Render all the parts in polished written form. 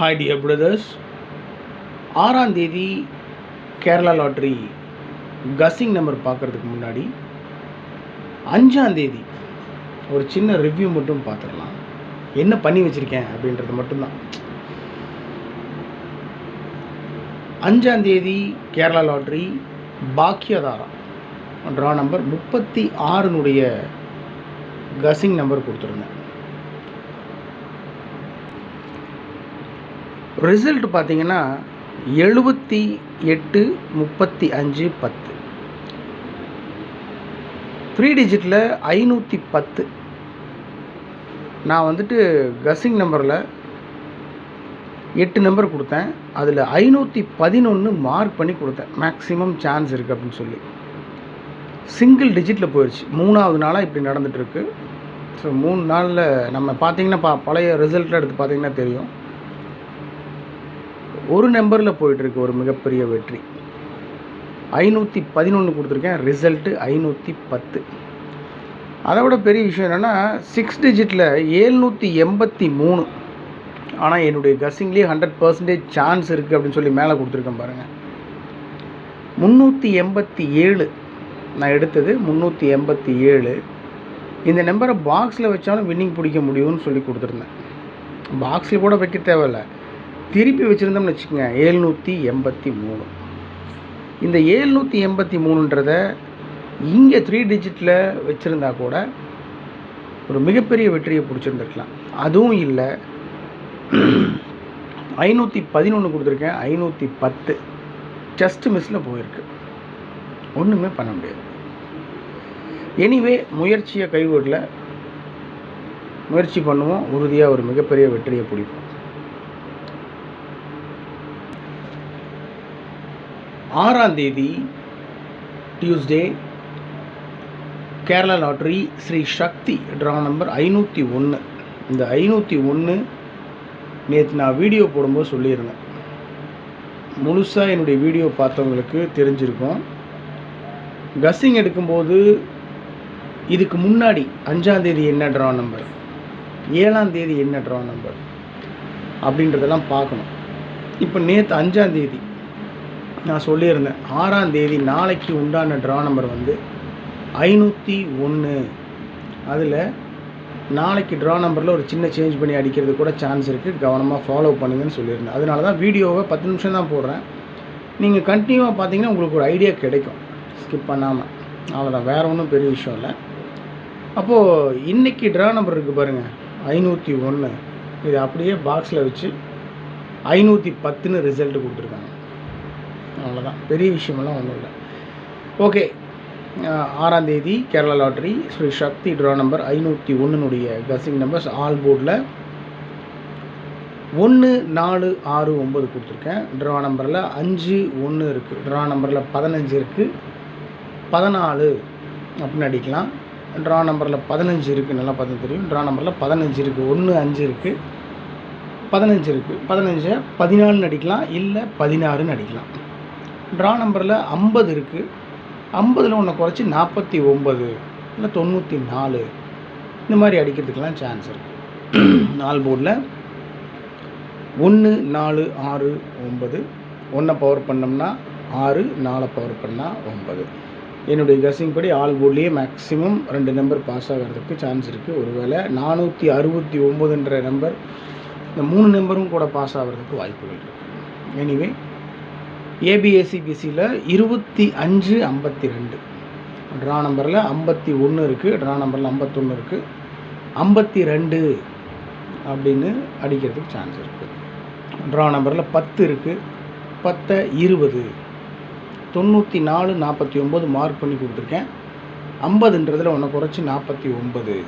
Hi dear brothers, 6ஆம் தேதி Kerala lottery guessing number பார்க்குறதுக்கு முன்னாடி 5ஆம் தேதி ஒரு சின்ன ரிவ்யூ மட்டும் பார்த்துடலாம். என்ன பண்ணி வச்சுருக்கேன் அப்படின்றது மட்டும்தான். 5ஆம் தேதி Kerala lottery Bhagyathara draw number 36னுடைய கஸ்ஸிங் நம்பர் கொடுத்துருந்தேன். ரிசல்ட் பார்த்தீங்கன்னா 78 35 10. 3 டிஜிட்டில் 510. நான் வந்துட்டு கஸ்ஸிங் நம்பரில் 8 நம்பர் கொடுத்தேன். அதில் 511 மார்க் பண்ணி கொடுத்தேன். மேக்ஸிமம் சான்ஸ் இருக்குது அப்படின்னு சொல்லி. சிங்கிள் டிஜிட்டில் போயிடுச்சு. 3ஆவது நாளாக இப்படி நடந்துகிட்ருக்கு. ஸோ 3 நாளில் நம்ம பார்த்தீங்கன்னா பழைய ரிசல்ட்டில் எடுத்து பார்த்தீங்கன்னா தெரியும். ஒரு நம்பரில் போயிட்டுருக்கு ஒரு மிகப்பெரிய வெற்றி. 511 கொடுத்துருக்கேன். ரிசல்ட்டு 510. அதை விட பெரிய விஷயம் என்னென்னா 6 டிஜிட்டில் 783. ஆனால் என்னுடைய கஸ்ஸிங்லேயே 100% சான்ஸ் இருக்குது அப்படின்னு சொல்லி மேலே கொடுத்துருக்கேன் பாருங்கள். 387 நான் எடுத்தது 387. இந்த நம்பரை பாக்ஸில் வச்சாலும் வின்னிங் பிடிக்க முடியும்னு சொல்லி கொடுத்துருந்தேன். பாக்ஸில் கூட வைக்க தேவையில்லை, திருப்பி வச்சுருந்தோம்னு வச்சுக்கோங்க 783. இந்த 783ன்றதை இங்கே 3 டிஜிட்டில் வச்சுருந்தா கூட ஒரு மிகப்பெரிய வெற்றியை பிடிச்சிருந்துருக்கலாம். அதுவும் இல்லை. 511 கொடுத்துருக்கேன். 510 ஜஸ்ட் மிஸ்ஸில் போயிருக்கு. ஒன்றுமே பண்ண முடியாது. எனிவே முயற்சியை கைவிடல, முயற்சி பண்ணுவோம். உறுதியாக ஒரு மிகப்பெரிய வெற்றியை பிடிப்போம். 6ஆம் தேதி Tuesday Kerala lottery Sri Sakthi draw number 501. இந்த 501 நேற்று நான் வீடியோ போடும்போது சொல்லியிருந்தேன். முழுசாக என்னுடைய வீடியோ பார்த்தவங்களுக்கு தெரிஞ்சிருக்கும். கஸ்ஸிங் எடுக்கும்போது இதுக்கு முன்னாடி 5ஆம் தேதி என்ன ட்ரா நம்பர், 7ஆம் தேதி என்ன ட்ரா நம்பர் அப்படின்றதெல்லாம் பார்க்கணும். இப்போ நேற்று 5ஆம் தேதி நான் சொல்லியிருந்தேன். 6ஆம் தேதி நாளைக்கு உண்டான ட்ரா நம்பர் வந்து 501. அதில் நாளைக்கு ட்ரா நம்பரில் ஒரு சின்ன சேஞ்ச் பண்ணி அடிக்கிறது கூட சான்ஸ் இருக்குது. கவனமாக ஃபாலோ பண்ணுங்கன்னு சொல்லியிருந்தேன். அதனால தான் வீடியோவை 10 நிமிஷம் தான் போடுறேன். நீங்கள் கண்டினியூவாக பார்த்தீங்கன்னா உங்களுக்கு ஒரு ஐடியா கிடைக்கும், ஸ்கிப் பண்ணாமல். அவ்வளோதான், வேறு ஒன்றும் பெரிய விஷயம் இல்லை. அப்போது இன்றைக்கி ட்ரா நம்பர் இருக்குது பாருங்கள் 501. இது அப்படியே பாக்ஸில் வச்சு 510ன்னு ரிசல்ட்டு கொடுத்துருக்காங்க. அவ்வளோதான், பெரிய விஷயமெல்லாம் ஒன்றும் இல்லை. ஓகே, 6ஆம் தேதி Kerala lottery Sri Sakthi draw number 501னுடைய கஸ்ஸிங் நம்பர்ஸ் ஆல் போர்டில் 1 4 6 9 கொடுத்துருக்கேன். ட்ரா நம்பரில் 5 1 இருக்குது. ட்ரா நம்பரில் 15 இருக்குது. 14 அப்படின்னு அடிக்கலாம். ட்ரா நம்பரில் 15 இருக்குது, நல்லா பார்த்து தெரியும். ட்ரா நம்பரில் 15 இருக்குது. 1 5 இருக்குது, 15 இருக்குது. 15 14ன்னு அடிக்கலாம், இல்லை 16ன்னு அடிக்கலாம். ட்ரா நம்பரில் 50 இருக்குது. 50ல் ஒன்று குறைச்சி 49 இல்லை 94 இந்த மாதிரி அடிக்கிறதுக்கெல்லாம் சான்ஸ் இருக்குது. 4 போர்டில் 1 4 6 9. 1 பவர் பண்ணோம்னா 6, 4 பவர் பண்ணால் 9. என்னுடைய கஸ்ஸிங் படி ஆல் போர்ட்லேயே மேக்ஸிமம் 2 நம்பர் பாஸ் ஆகிறதுக்கு சான்ஸ் இருக்குது. ஒருவேளை 469ன்ற நம்பர், இந்த 3 நம்பரும் கூட பாஸ் ஆகிறதுக்கு வாய்ப்புகள் இருக்குது. எனிவே ஏபிஎஸ்சிபிசியில் 25 52 ட்ரா நம்பரில் 51 இருக்குது. ட்ரா நம்பரில் 51 இருக்குது. 52 அப்படின்னு அடிக்கிறதுக்கு சான்ஸ் இருக்குது. ட்ரா நம்பரில் 10 இருக்குது. 10 20 94 49 மார்க் பண்ணி கொடுத்துருக்கேன். 50ன்றதில் ஒன்று குறைச்சி 49.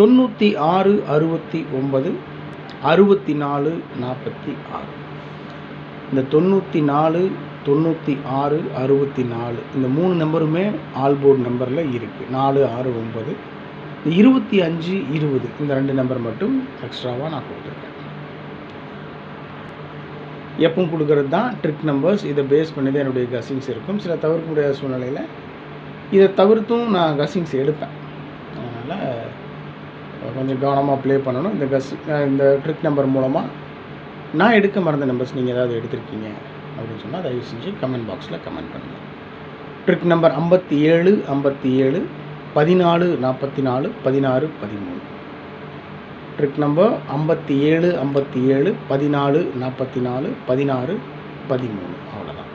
96 69 64 46. இந்த 94 96 64 இந்த 3 நம்பருமே ஆல் போர்டு நம்பரில் இருக்குது. 4 6 9. இந்த 25 20 இந்த 2 நம்பர் மட்டும் எக்ஸ்ட்ராவாக நான் கொடுத்துருக்கேன். எப்பவும் கொடுக்கறது தான் ட்ரிக் நம்பர்ஸ். இதை பேஸ் பண்ணி தான் என்னுடைய கஸ்ஸிங்ஸ் இருக்கும். சில தவிர்க்க முடியாத சூழ்நிலையில் இதை தவிர்த்தும் நான் கஸ்ஸிங்ஸ் எடுப்பேன். அதனால் கொஞ்சம் கவனமாக ப்ளே பண்ணணும். இந்த ட்ரிக் நம்பர் மூலமாக நான் எடுக்க மறந்த நம்பர்ஸ் நீங்கள் ஏதாவது எடுத்திருக்கீங்க அப்படின்னு சொன்னால் தயவு செஞ்சு கமெண்ட் பாக்ஸில் கமெண்ட் பண்ணுங்கள். Trick number 57 57 14 44 16 13. Trick number 57 57 14 44 16 13. அவ்வளோதான்.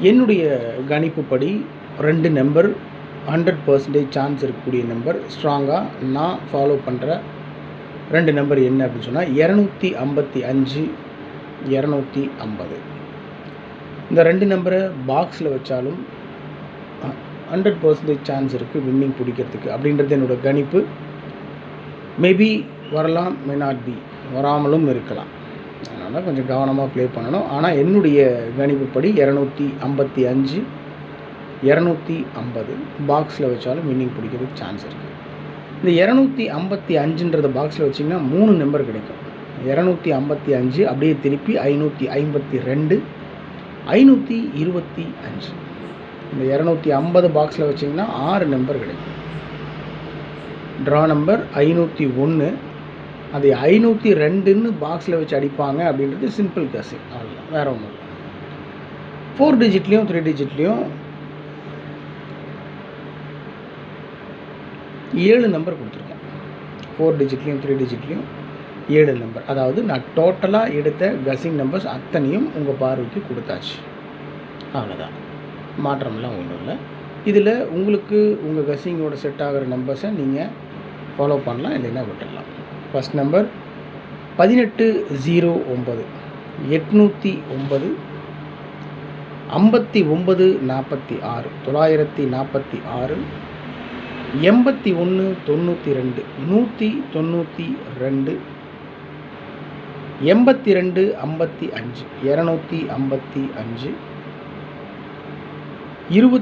என்னுடைய கணிப்புப்படி 2 நம்பர் 100% சான்ஸ் இருக்கக்கூடிய நம்பர், ஸ்ட்ராங்காக நான் ஃபாலோ பண்ணுற 2 நம்பர் என்ன அப்படின்னு சொன்னால் 255 250. இந்த 2 நம்பரை பாக்ஸில் வச்சாலும் 100% சான்ஸ் இருக்குது வின்னிங் பிடிக்கிறதுக்கு அப்படின்றது என்னோடய கணிப்பு. மேபி வரலாம், மே நாட் பி, வராமலும் இருக்கலாம். அதனால் கொஞ்சம் கவனமாக ப்ளே பண்ணணும். ஆனால் என்னுடைய கணிப்புப்படி 255 250 பாக்ஸில் வச்சாலும் வின்னிங் பிடிக்கிறதுக்கு சான்ஸ் இருக்குது. இந்த 255 பாக்ஸில் வச்சிங்கன்னா 3 நம்பர் கிடைக்கும். 255 அப்படியே திருப்பி 552 525. இந்த 250 பாக்ஸில் வச்சிங்கன்னா 6 நம்பர் கிடைக்கும். Draw number 501. அது 502ன்னு பாக்ஸில் வச்சு அடிப்பாங்க அப்படின்றது சிம்பிள் கெஸ்ஸிங், அவ்வளோதான், வேறு ஒன்றும் இல்லை. 4 டிஜிட்லேயும் 3 டிஜிட்லேயும் 7 நம்பர் கொடுத்துருக்கேன். 4 டிஜிட்லேயும் 3 டிஜிட்லேயும் 7 நம்பர். அதாவது நான் டோட்டலாக எடுத்த கெஸ்ஸிங் நம்பர்ஸ் அத்தனையும் உங்கள் பார்வைக்கு கொடுத்தாச்சு, அவ்வளோதான். மாற்றமெல்லாம் ஒன்றும் இல்லை. இதில் உங்களுக்கு உங்கள் கெஸ்ஸிங்கோட செட் ஆகிற நம்பர்ஸை நீங்கள் ஃபாலோ பண்ணலாம், இல்லைன்னா விட்டுடலாம். First number 1809 809 5946 946 81 92 192 82 55 255 27 25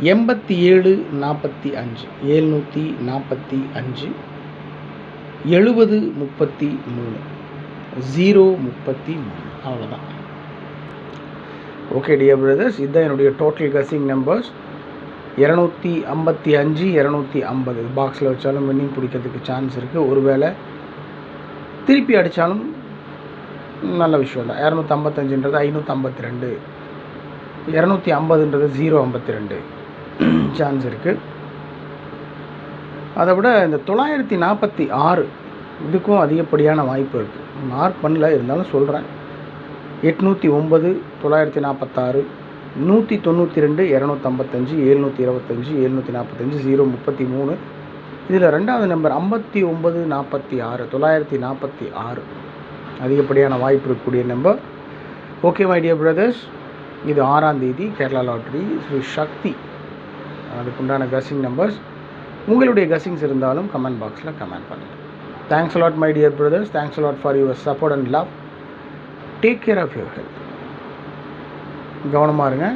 725 87 45 745 70 33 033. அவ்வளோதான். ஓகே டியர் பிரதர்ஸ், இதுதான் என்னுடைய டோட்டல் கெஸ்ஸிங் நம்பர்ஸ். 255 250 பாக்ஸில் வச்சாலும் வின்னிங் பிடிக்கிறதுக்கு சான்ஸ் இருக்குது. ஒருவேளை திருப்பி அடித்தாலும் நல்ல விஷயம் தான். 255ன்றது 552, 250ன்றது 052 சான்ஸ் இருக்குது. அதை விட இந்த 946 இதுக்கும் அதிகப்படியான வாய்ப்பு இருக்குது. மார்க் பண்ணல, இருந்தாலும் சொல்கிறேன். 809 946 192 255 725 745 033. இதில் ரெண்டாவது நம்பர் 5946 946 அதிகப்படியான வாய்ப்பு இருக்கக்கூடிய number. Okay my dear brothers, இது 6ஆம் தேதி கேரளா லாட்ரி ஸ்ரீ சக்தி. அதுக்குண்டான கெஸ்ஸிங் நம்பர்ஸ். உங்களுடைய கெஸ்ஸிங்ஸ் இருந்தாலும் கமெண்ட் பாக்ஸில் கமெண்ட் பண்ணுங்கள். Thanks a lot my dear brothers. Thanks a lot for your support and love. Take care of your health. கவனமாக இருங்க.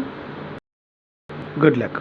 Good luck.